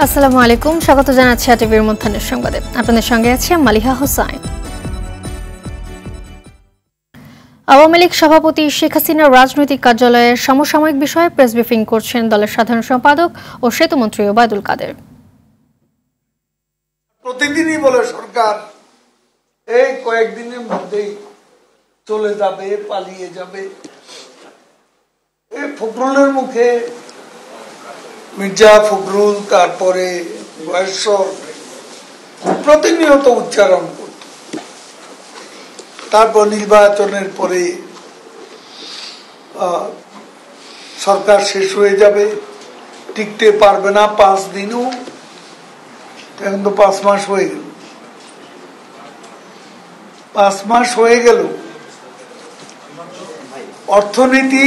আসসালামু আলাইকুম, স্বাগত জানাচ্ছি আটিভির মধ্যাহ্নের সংবাদে। আপনাদের সঙ্গে আছি মালিহা হোসাইন। আওয়ামী লীগ সভাপতি শেখ হাসিনার রাজনৈতিক কার্যালয়ের সমসাময়িক বিষয়ে প্রেস ব্রিফিং করছেন দলের সাধারণ সম্পাদক ও সেতুমন্ত্রী ওবায়দুল কাদের। প্রতিদিনই বলে সরকার এই কয়েকদিনের মধ্যেই চলে যাবে, পালিয়ে যাবে। এই ফখরুলের মুখে মির্জা ফখরুল, তারপরে বয়স প্রতিনিয়ত উচ্চারণ করত। তারপর নির্বাচনের পরে সরকার শেষ হয়ে যাবে, টিকতে পারবে না 5 দিনও। এখন তো 5 মাস হয়ে গেল। 5 মাস হয়ে গেল, অর্থনীতি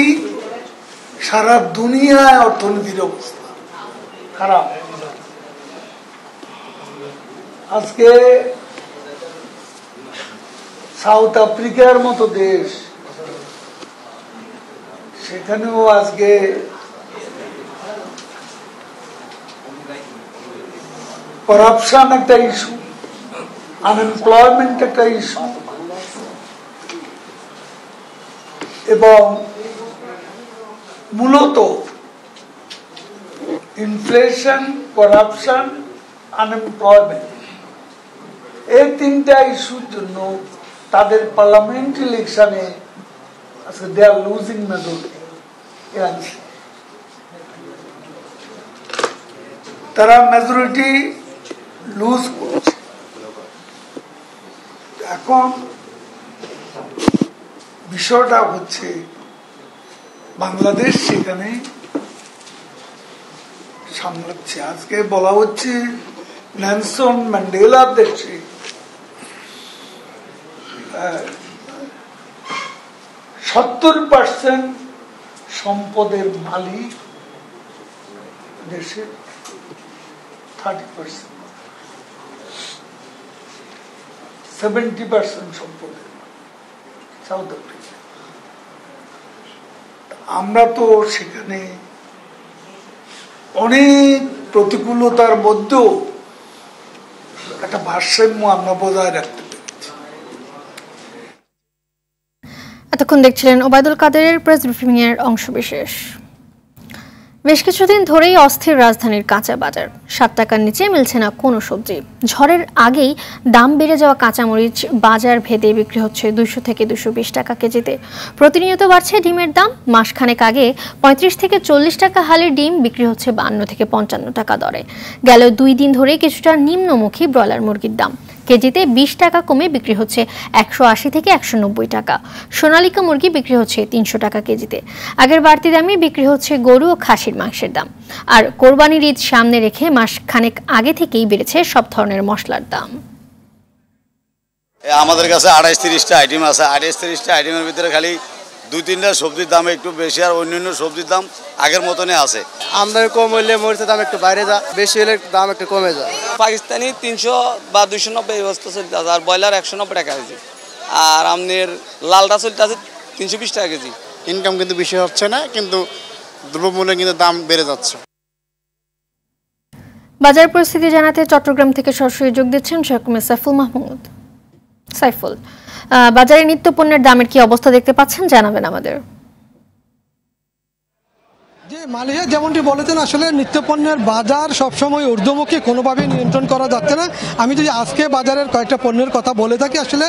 সারা দুনিয়ায় অর্থনীতির অবস্থা খারাপ। আজকে সাউথ আফ্রিকার মতো দেশ, সেখানেও আজকে করাপশন একটা ইস্যু, আনএমপ্লয়মেন্ট একটা ইস্যু, এবং মূলত ইনফ্লেশন, করাপশন, আনএমপ্লয়মেন্ট, এই 3টা ইস্যুর জন্য তাদের পার্লামেন্ট ইলেকশনে আজকে দে আর লুজিং মেজরিটি। তারা মেজরিটি লুজ করছে। এখন বিষয়টা হচ্ছে বাংলাদেশ সেখানে সামলাচ্ছে। আজকে বলা হচ্ছে নেলসন ম্যান্ডেলার দেশে 70% সম্পদের মালিক দেশে 30%, 70% সম্পদের সাউথ আফ্রিকা। আমরা তো সেখানে অনেক প্রতিকূলতার মধ্যেও একটা ভারসাম্য আমরা বজায় রাখতে পেরেছি। এতক্ষণ দেখছিলেন ওবায়দুল কাদেরের প্রেস ব্রিফিং এর অংশবিশেষ। বেশ কিছুদিন ধরেই অস্থির রাজধানীর কাঁচা বাজার। 7 টাকার নিচে মিলছে না কোনো সবজি। ঝড়ের আগেই দাম বেড়ে যাওয়া কাঁচামরিচ বাজার ভেদে বিক্রি হচ্ছে 200 থেকে 220 টাকা কেজিতে। প্রতিনিয়ত বাড়ছে ডিমের দাম। মাসখানেক আগে 35 থেকে 40 টাকা হালের ডিম বিক্রি হচ্ছে 52 থেকে 55 টাকা দরে। গেল 2 দিন ধরে কিছুটা নিম্নমুখী ব্রয়লার মুরগির দাম কেজিতে 20 টাকা কমে বিক্রি হচ্ছে 180 থেকে 190 টাকা। সোনালিকা মুরগি বিক্রি হচ্ছে 300 টাকা কেজিতে। আগের বাড়তি দামে বিক্রি হচ্ছে গরু ও খাসির মাংসের দাম। আর কোরবানির ঈদ সামনে রেখে মাস খানেক আগে থেকেই বেড়েছে সব ধরনের মশলার দাম। আমাদের কাছে 28-30টা আইটেম আছে। 28-30টা আইটেমের ভিতরে খালি 2-3টা সবজির দাম একটু বেশি, আর অন্যান্য সবজির দাম আগের মতনই আছে। আমদানি কম হইলে মরিচের দাম একটু বাইরে যায়, বেশি হলে দাম একটু কমে যায়। পাকিস্তানি 300 বা 290 অবস্থা চলতে আছে, আর ব্রয়লার 190 টাকা কেজি, আর আমনের লালটা চলতে আছে 320 টাকা কেজি। ইনকাম কিন্তু বেশি হচ্ছে না, কিন্তু দ্রব্যমূল্যের কিন্তু দাম বেড়ে যাচ্ছে। বাজার পরিস্থিতি জানাতে চট্টগ্রাম থেকে সরাসরি যোগ দিচ্ছেন সহকর্মী সাইফুল মাহমুদ। সাইফুল, বাজারে নিত্য পণ্যের দামের কি অবস্থা দেখতে পাচ্ছেন, জানাবেন আমাদের। যে মালিহা যেমনটি বলেছেন, আসলে নিত্যপণ্যের বাজার সবসময় ঊর্ধ্বমুখী, কোনোভাবেই নিয়ন্ত্রণ করা যাচ্ছে না। আমি যদি আজকে বাজারের কয়েকটা পণ্যের কথা বলে থাকি, আসলে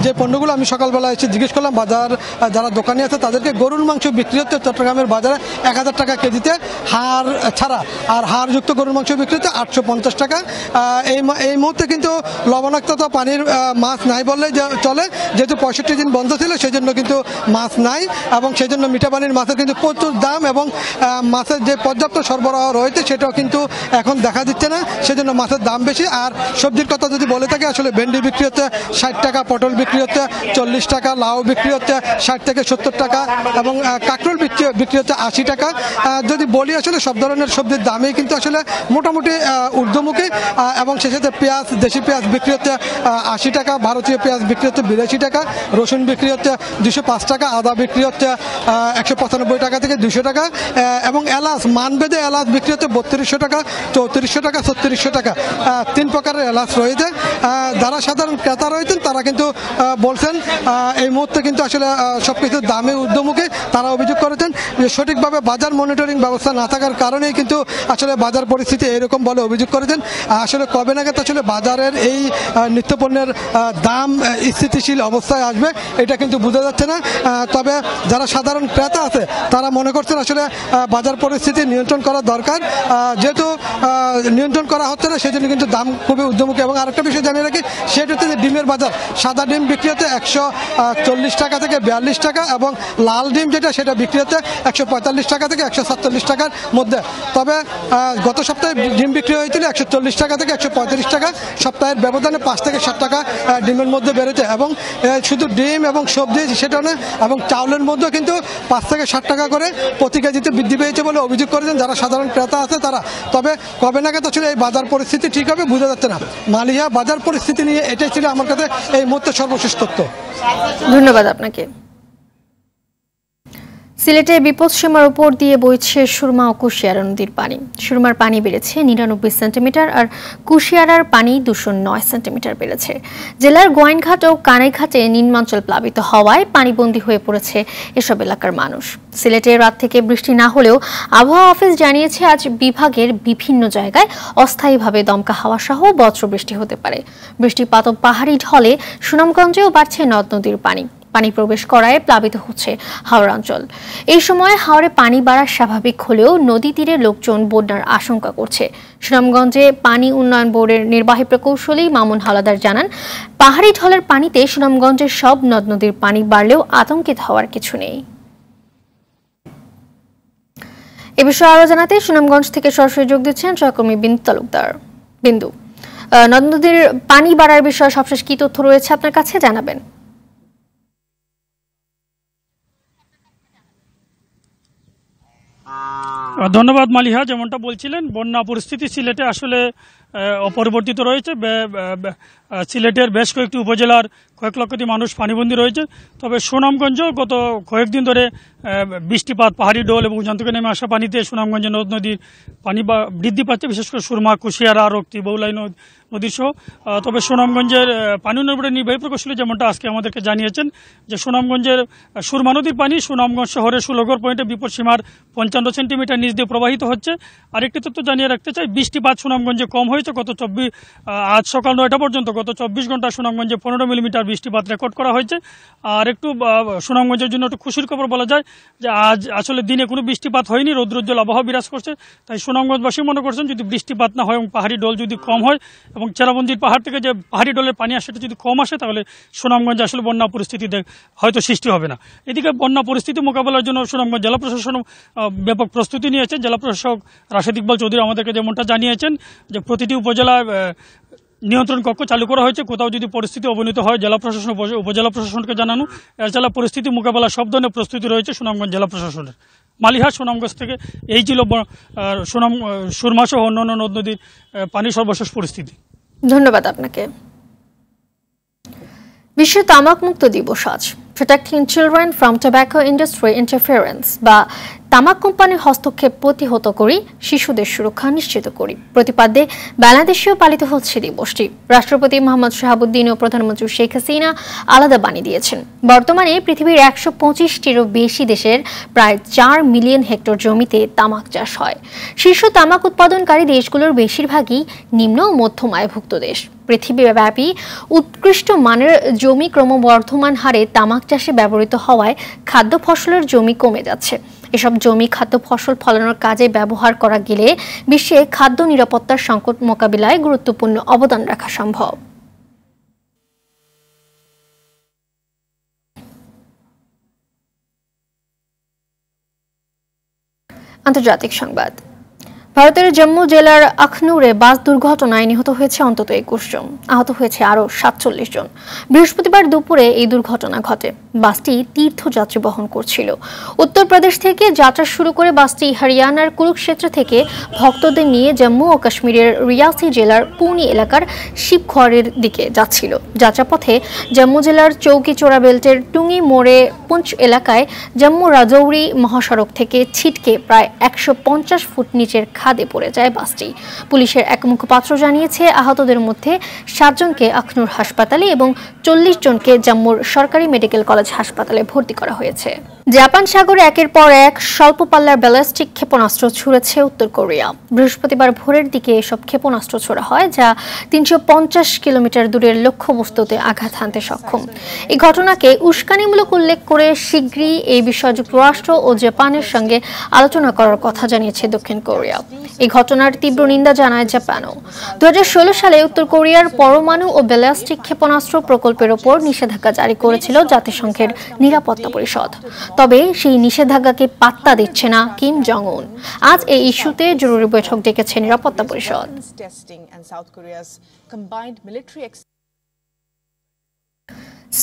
যে পণ্যগুলো আমি সকালবেলা এসে জিজ্ঞেস করলাম বাজার যারা দোকানে আছে তাদেরকে, গরুর মাংস বিক্রি হচ্ছে চট্টগ্রামের বাজারে 1000 টাকা কেজিতে হাড় ছাড়া, আর হাড়যুক্ত গরুর মাংস বিক্রি হচ্ছে 850 টাকা। এই মুহূর্তে কিন্তু লবণাক্ততা পানির মাছ নাই বললেই চলে, যেহেতু 65 দিন বন্ধ ছিল সেই জন্য কিন্তু মাছ নাই, এবং সেই জন্য মিঠা পানির মাছের কিন্তু প্রচুর দাম, এবং মাছের যে পর্যাপ্ত সরবরাহ রয়েছে সেটাও কিন্তু এখন দেখা দিচ্ছে না, সেজন্য মাছের দাম বেশি। আর সবজির কথা যদি বলে থাকি, আসলে ভেন্ডি বিক্রি হচ্ছে 60 টাকা, পটল বিক্রি হচ্ছে 40 টাকা, লাউ বিক্রি হচ্ছে 60 থেকে 70 টাকা, এবং কাঁকরোল বিক্রি হচ্ছে 80 টাকা। যদি বলি আসলে সব ধরনের সবজির দামই কিন্তু আসলে মোটামুটি ঊর্ধ্বমুখী, এবং সেই সাথে পেঁয়াজ, দেশি পেঁয়াজ বিক্রি হচ্ছে 80 টাকা, ভারতীয় পেঁয়াজ বিক্রি হচ্ছে 82 টাকা, রসুন বিক্রি হচ্ছে 205 টাকা, আদা বিক্রি হচ্ছে 195 টাকা থেকে 200 টাকা। এবং এলাচ মানভেদে এলাচ বিক্রি হচ্ছে 3200 টাকা, 3400 টাকা, 3600 টাকা, 3 প্রকারের এলাচ রয়েছে। যারা সাধারণ ক্রেতা রয়েছেন তারা কিন্তু বলছেন এই মুহূর্তে কিন্তু আসলে সবকিছু দামে ঊর্ধ্বমুখী। তারা অভিযোগ করেছেন যে সঠিকভাবে বাজার মনিটরিং ব্যবস্থা না থাকার কারণেই কিন্তু আসলে বাজার পরিস্থিতি এরকম বলে অভিযোগ করেছেন। আসলে কবে নাগাদ আসলে বাজারের এই নিত্যপণ্যের দাম স্থিতিশীল অবস্থায় আসবে এটা কিন্তু বোঝা যাচ্ছে না। তবে যারা সাধারণ ক্রেতা আছে তারা মনে করছেন আসলে বাজার পরিস্থিতি নিয়ন্ত্রণ করা দরকার। যেহেতু নিয়ন্ত্রণ করা হচ্ছে না সেজন্য কিন্তু দাম খুবই ঊর্ধ্বমুখী। এবং আরেকটা বিষয় জানিয়ে রাখি, সেটা হচ্ছে যে ডিমের বাজার। সাদা ডিম বিক্রি হচ্ছে 140 টাকা থেকে 42 টাকা এবং লাল ডিম যেটা সেটা বিক্রি হচ্ছে 145 টাকা থেকে 147 টাকার মধ্যে। তবে গত সপ্তাহে ডিম বিক্রি হয়েছিল 140 টাকা থেকে 135 টাকা। সপ্তাহের ব্যবধানে 5 থেকে 7 টাকা ডিমের মধ্যে বেড়েছে। এবং শুধু ডিম এবং সবজি সেটা না, এবং চাউলের মধ্যেও কিন্তু 5 থেকে 7 টাকা করে প্রতি কেজিতে বৃদ্ধি পেয়েছে বলে অভিযোগ করেছেন যারা সাধারণ ক্রেতা আছে তারা। তবে কবে নাগাদ আসলে এই বাজার পরিস্থিতি ঠিক হবে বোঝা যাচ্ছে না। মালিহা, বাজার পরিস্থিতি নিয়ে এটাই ছিল আমার কাছে এই মুহূর্তে সর্বশেষ তথ্য। ধন্যবাদ আপনাকে। সিলেটে বিপদসীমার উপর দিয়ে বইছে সুরমা ও কুশিয়ারা নদীর পানি। সুরমার পানি বেড়েছে 99 সেন্টিমিটার আর কুশিয়ারার পানি 209 সেন্টিমিটার বেড়েছে। জেলার গোয়াইনঘাট ও কানাইঘাটে নিম্নাঞ্চল প্লাবিত হওয়ায় পানিবন্দী হয়ে পড়েছে এসব এলাকার মানুষ। সিলেটে রাত থেকে বৃষ্টি না হলেও আবহাওয়া অফিস জানিয়েছে আজ বিভাগের বিভিন্ন জায়গায় অস্থায়ীভাবে দমকা হাওয়া সহ বজ্রবৃষ্টি হতে পারে। বৃষ্টিপাত ও পাহাড়ি ঢলে সুনামগঞ্জেও বাড়ছে নদ নদীর পানি। পানি প্রবেশ করায় প্লাবিত হচ্ছে হাওড় অঞ্চল। এই সময় হাওড়ে পানি বাড়া স্বাভাবিক হলেও নদী তীরে লোকজন বন্যার আশঙ্কা করছে। সুনামগঞ্জে পানি উন্নয়ন বোর্ডের নির্বাহী প্রকৌশলী মামুন হাওলাদার জানান, পাহাড়ি ঢলের পানিতে সুনামগঞ্জের সব নদ নদীর পানি বাড়লেও আতঙ্কিত হওয়ার কিছু নেই। এ বিষয়ে আরো জানাতে সুনামগঞ্জ থেকে সরাসরি যোগ দিচ্ছেন সহকর্মী বিন্দু তালুকদার। বিন্দু, নদ নদীর পানি বাড়ার বিষয়ে সবশেষ কি তথ্য রয়েছে আপনার কাছে জানাবেন? ধন্যবাদ মালিহা। যেমনটা বলছিলেন, বন্যা পরিস্থিতি সিলেটে আসলে অপরিবর্তিত রয়েছে। সিলেটের বেশ কয়েকটি উপজেলার কয়েক লক্ষাধিক মানুষ পানিবন্দী রয়েছে। তবে সুনামগঞ্জ গত কয়েকদিন ধরে বৃষ্টিপাত, পাহাড়ি ডোল এবং উজান থেকে নেমে আসা পানিতে সুনামগঞ্জের নদ নদীর পানি বৃদ্ধি পাচ্ছে, বিশেষ করে সুরমা, কুশিয়ারা, রক্তি, বৌলাই নদী সহ। তবে সুনামগঞ্জের পানি উন্নয়ন বোর্ডের নির্বাহী প্রকৌশলী যেমনটা আজকে আমাদেরকে জানিয়েছেন যে সুনামগঞ্জের সুরমা নদীর পানি সুনামগঞ্জ শহরের 16 পয়েন্টে বিপদসীমার 55 সেন্টিমিটার নিচ দিয়ে প্রবাহিত হচ্ছে। আরেকটি তথ্য জানিয়ে রাখতে চাই, বৃষ্টিপাত সুনামগঞ্জে কম হয়েছে। আজ সকাল 9টা পর্যন্ত গত 24 ঘন্টা সুনামগঞ্জে 15 মিলিমিটার বৃষ্টিপাত রেকর্ড করা হয়েছে। আর একটু সুনামগঞ্জের জন্য একটু খুশির খবর বলা যায় যে আজ আসলে দিনে কোনো বৃষ্টিপাত হয়নি, রৌদ্রোজ্জ্বল আবহাওয়া বিরাজ করছে। তাই সুনামগঞ্জবাসী মনে করছেন যদি বৃষ্টিপাত না হয় এবং পাহাড়ি ডোল যদি কম হয় এবং চেরাবন্দির পাহাড় থেকে যে পাহাড়ি ডোলের পানি আসে সেটা যদি কম আসে তাহলে সুনামগঞ্জে আসলে বন্যা পরিস্থিতি হয়তো সৃষ্টি হবে না। এদিকে বন্যা পরিস্থিতি মোকাবেলার জন্য সুনামগঞ্জ জেলা প্রশাসন ব্যাপক প্রস্তুতি নিয়েছে। জেলা প্রশাসক রাশেদ ইকবাল চৌধুরী আমাদেরকে যেমনটা জানিয়েছেন যে প্রতিটি উপজেলায় নিয়ন্ত্রণ কক্ষ চালু করা হয়েছে। কোথাও যদি পরিস্থিতি অবনীত হয় জেলা প্রশাসন উপজেলা প্রশাসনকে জানানো। এছাড়া পরিস্থিতি মোকাবেলা সব ধরনের প্রস্তুতি রয়েছে সুনামগঞ্জ জেলা প্রশাসনের। মালিহা, সুনামগঞ্জ থেকে এই ছিল সুরমা সহ অন্যান্য নদ নদীর পানি সর্বশেষ পরিস্থিতি। ধন্যবাদ আপনাকে। বিশ্ব তামাক মুক্ত দিবস আজ। Protecting children from tobacco industry interference বা তামাক কোম্পানির হস্তক্ষেপ প্রতিহত করি, শিশুদের সুরক্ষা নিশ্চিত করি প্রতিপাদ্যে বাংলাদেশেও পালিত হচ্ছে দিবসটি। রাষ্ট্রপতি মোহাম্মদ শাহাবুদ্দিন ও প্রধানমন্ত্রী শেখ হাসিনা আলাদা বাণী দিয়েছেন। বর্তমানে পৃথিবীর 125টিরও বেশি দেশের প্রায় 4 মিলিয়ন হেক্টর জমিতে তামাক চাষ হয়। শীর্ষ তামাক উৎপাদনকারী দেশগুলোর বেশিরভাগই নিম্ন ও মধ্যম আয়ভুক্ত দেশ। পৃথিবীব্যাপী উৎকৃষ্ট মানের জমি ক্রমবর্ধমান হারে তামাক চাষে ব্যবহৃত হওয়ায় খাদ্য ফসলের জমি কমে যাচ্ছে। এসব জমি খাদ্য ফসল ফলানোর কাজে ব্যবহার করা গেলে বিশ্বে খাদ্য নিরাপত্তার সংকট মোকাবিলায় গুরুত্বপূর্ণ অবদান রাখা সম্ভব। আন্তর্জাতিক সংবাদ। ভারতের জম্মু জেলার আখনুরে বাস দুর্ঘটনায় নিহত হয়েছে অন্তত 21 জন, আহত হয়েছে আরও 47 জন। বৃহস্পতিবার দুপুরে এই দুর্ঘটনা ঘটে। বাসটি তীর্থযাত্রী বহন করছিল। উত্তরপ্রদেশ থেকে যাত্রা শুরু করে বাসটি হরিয়ানার কুরুক্ষেত্র থেকে ভক্তদের নিয়ে জম্মু ও কাশ্মীরের রিয়াসি জেলার পুনি এলাকার শিবখোয়ারের দিকে যাচ্ছিল। যাত্রাপথে জম্মু জেলার চৌকিচোরা বেল্টের টুঙ্গি মোড়ে পুঞ্চ এলাকায় জম্মু রাজৌরি মহাসড়ক থেকে ছিটকে প্রায় 150 ফুট নিচের খাদে পড়ে যায় বাসটি। পুলিশের এক মুখপাত্র জানিয়েছে, আহতদের মধ্যে 7 জনকে আখনুর হাসপাতালে এবং 40 জনকে জম্মুর সরকারি মেডিকেল কলেজ হাসপাতালে ভর্তি করা হয়েছে। জাপান সাগরে একের পর এক স্বল্প পাল্লার ব্যালিস্টিক ক্ষেপণাস্ত্র ছুড়েছে উত্তর কোরিয়া। বৃহস্পতিবার ভোরের দিকে এসব ক্ষেপণাস্ত্র ছোড়া হয়, যা 350 কিলোমিটার দূরের লক্ষ্যবস্তুতে আঘাত হানতে সক্ষম। এই ঘটনাকে উস্কানিমূলক উল্লেখ করে শীঘ্রই এই বিষয়ে যুক্তরাষ্ট্র ও জাপানের সঙ্গে আলোচনা করার কথা জানিয়েছে দক্ষিণ কোরিয়া। এই ঘটনার তীব্র নিন্দা জানায় জাপানও। 2016 সালে উত্তর কোরিয়ার পরমাণু ও ব্যালিস্টিক ক্ষেপণাস্ত্র প্রকল্পের ওপর নিষেধাজ্ঞা জারি করেছিল জাতিসংঘের নিরাপত্তা পরিষদ। তবে সেই নিষেধাজ্ঞাকে পাত্তা দিচ্ছে না কিম জং উন। আজ এই ইস্যুতে জরুরি বৈঠক ডেকেছে নিরাপত্তা পরিষদ।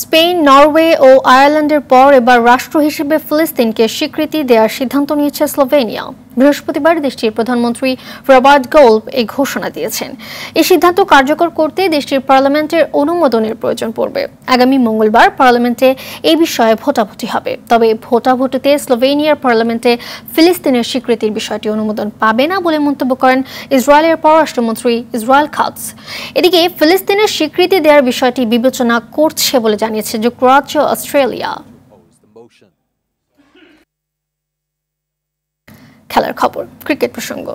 স্পেন, নরওয়ে ও আয়ারল্যান্ডের পর এবার রাষ্ট্র হিসেবে ফিলিস্তিনকে স্বীকৃতি দেওয়ার সিদ্ধান্ত নিয়েছে স্লোভেনিয়া। বৃহস্পতিবার দেশটির প্রধানমন্ত্রী রবার্ট গোল্ব এই ঘোষণা দিয়েছেন। এই সিদ্ধান্ত কার্যকর করতে দেশটির পার্লামেন্টের অনুমোদনের প্রয়োজন পড়বে। আগামী মঙ্গলবার পার্লামেন্টে এই বিষয়ে ভোটাভুটি হবে। তবে ভোটাভুটিতে স্লোভেনিয়ার পার্লামেন্টে ফিলিস্তিনের স্বীকৃতির বিষয়টি অনুমোদন পাবে না বলে মন্তব্য করেন ইসরায়েলের পররাষ্ট্রমন্ত্রী ইসরায়েল কাটজ। এদিকে ফিলিস্তিনের স্বীকৃতি দেওয়ার বিষয়টি বিবেচনা করছে বলে জানিয়েছে যুক্তরাজ্য, অস্ট্রেলিয়া। খেলার খবর, ক্রিকেট প্রসঙ্গ।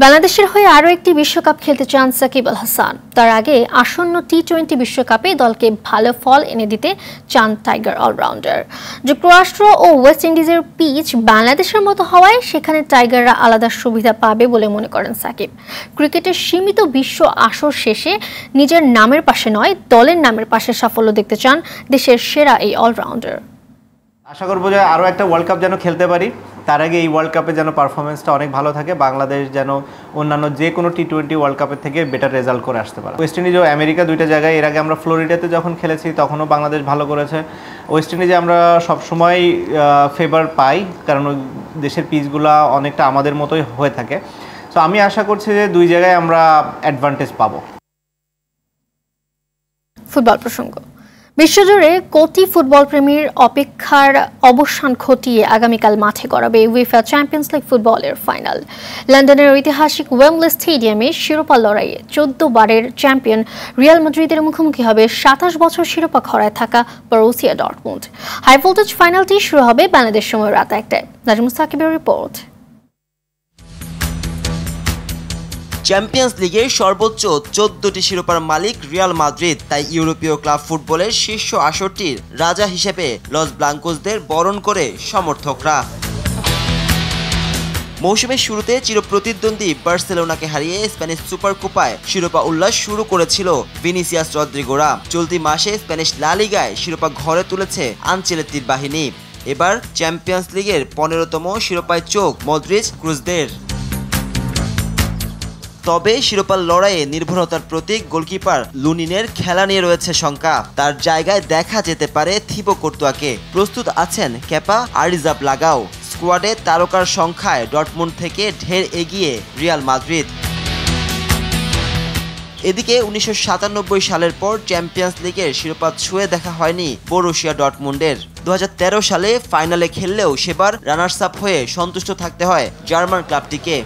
বাংলাদেশের হয়ে আরও একটি বিশ্বকাপ খেলতে চান সাকিব আল হাসান। তার আগে আসন্ন টি-20 বিশ্বকাপে দলকে ভালো ফল এনে দিতে চান টাইগার অলরাউন্ডার। যুক্তরাষ্ট্র ও ওয়েস্ট ইন্ডিজের পিচ বাংলাদেশের মতো হওয়ায় সেখানে টাইগাররা আলাদা সুবিধা পাবে বলে মনে করেন সাকিব। ক্রিকেটের সীমিত বিশ্ব আসর শেষে নিজের নামের পাশে নয়, দলের নামের পাশে সাফল্য দেখতে চান দেশের সেরা এই অলরাউন্ডার। আশা করবো যে আরও একটা ওয়ার্ল্ড কাপ যেন খেলতে পারি। তার আগে এই ওয়ার্ল্ড কাপে যেন পারফরমেন্সটা অনেক ভালো থাকে, বাংলাদেশ যেন অন্যান্য যে কোনো টি-20 ওয়ার্ল্ড কাপের থেকে বেটার রেজাল্ট করে আসতে পারে। ওয়েস্ট ইন্ডিজ ও আমেরিকা দুইটা জায়গায়, এর আগে আমরা ফ্লোরিডাতে যখন খেলেছি তখনও বাংলাদেশ ভালো করেছে। ওয়েস্ট ইন্ডিজে আমরা সবসময় ফেভার পাই, কারণ ওই দেশের পিচগুলো অনেকটা আমাদের মতোই হয়ে থাকে। সো আমি আশা করছি যে দুই জায়গায় আমরা অ্যাডভান্টেজ পাবো। ফুটবল প্রসঙ্গ। বিশ্বজুড়ে কোটি ফুটবল প্রেমীর অপেক্ষার অবসান ঘটিয়ে আগামীকাল মাঠে গড়াবে উয়েফা চ্যাম্পিয়ন্স লিগ ফুটবলের ফাইনাল। লন্ডনের ঐতিহাসিক ওয়েম্বলে স্টেডিয়ামে শিরোপা লড়াইয়ে 14 বারের চ্যাম্পিয়ন রিয়াল মাদ্রিদের মুখোমুখি হবে 27 বছর শিরোপা খরায় থাকা বরুসিয়া ডর্টমুন্ড। হাই ভোল্টেজ ফাইনালটি শুরু হবে বাংলাদেশ সময় রাত 1টায়। নাজমুস সাকিবের রিপোর্ট। চ্যাম্পিয়ন্স লিগের সর্বোচ্চ 14টি শিরোপার মালিক রিয়াল মাদ্রিদ, তাই ইউরোপীয় ক্লাব ফুটবলের শীর্ষ আসরটির রাজা হিসেবে লস ব্লাঙ্কোসদের বরণ করে সমর্থকরা। মৌসুমের শুরুতে চিরপ্রতিদ্বন্দ্বী বার্সেলোনাকে হারিয়ে স্প্যানিশ সুপার কোপায় শিরোপা উল্লাস শুরু করেছিল ভিনিসিয়াস রদ্রিগোরা। চলতি মাসে স্প্যানিশ লা লিগায় শিরোপা ঘরে তুলেছে আনচেলত্তির বাহিনী। এবার চ্যাম্পিয়ন্স লিগের 15তম শিরোপায় চোখ মদ্রিচ ক্রুজদের। তবে শিরোপার লড়াইয়ে নির্ভরতার প্রতীক গোলকিপার লুনিনের খেলা নিয়ে রয়েছে শঙ্কা। তার জায়গায় দেখা যেতে পারে থিবো কর্তুয়াকে। প্রস্তুত আছেন কেপা আরিজাবলাগাও। স্কোয়াডে তারকার সংখ্যায় ডর্টমুন্ড থেকে ঢের এগিয়ে রিয়াল মাদ্রিদ। এদিকে 1997 সালের পর চ্যাম্পিয়ন্স লিগের শিরোপা ছুঁয়ে দেখা হয়নি বরুসিয়া ডর্টমুন্ডের। 2013 সালে ফাইনালে খেললেও সেবার রানার্স আপ হয়ে সন্তুষ্ট থাকতে হয় জার্মান ক্লাবটিকে।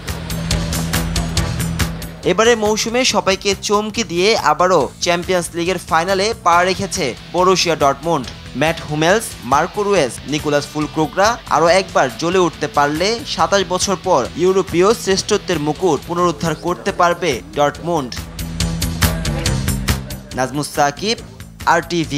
এবারে মৌসুমে সবাইকে চমকে দিয়ে আবারও চ্যাম্পিয়ন্স লিগের ফাইনালে পা রেখেছে Borussia Dortmund. Mats Hummels, Marco Reus, Niclas ফুলক্রোগরা আরও একবার জ্বলে উঠতে পারলে 27 বছর পর ইউরোপীয় শ্রেষ্ঠত্বের মুকুট পুনরুদ্ধার করতে পারবে ডর্টমুন্ড। নাজমুস সাকিব, RTV।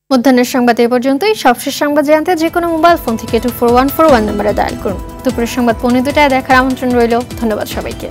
মধ্যাহ্নের সংবাদ এ পর্যন্তই। সবশেষ সংবাদ জানতে যে কোনো মোবাইল ফোন থেকে 24141 নম্বরে ডায়াল করুন। দুপুরের সংবাদ 2:15টায় দেখার আমন্ত্রণ রইল। ধন্যবাদ সবাইকে।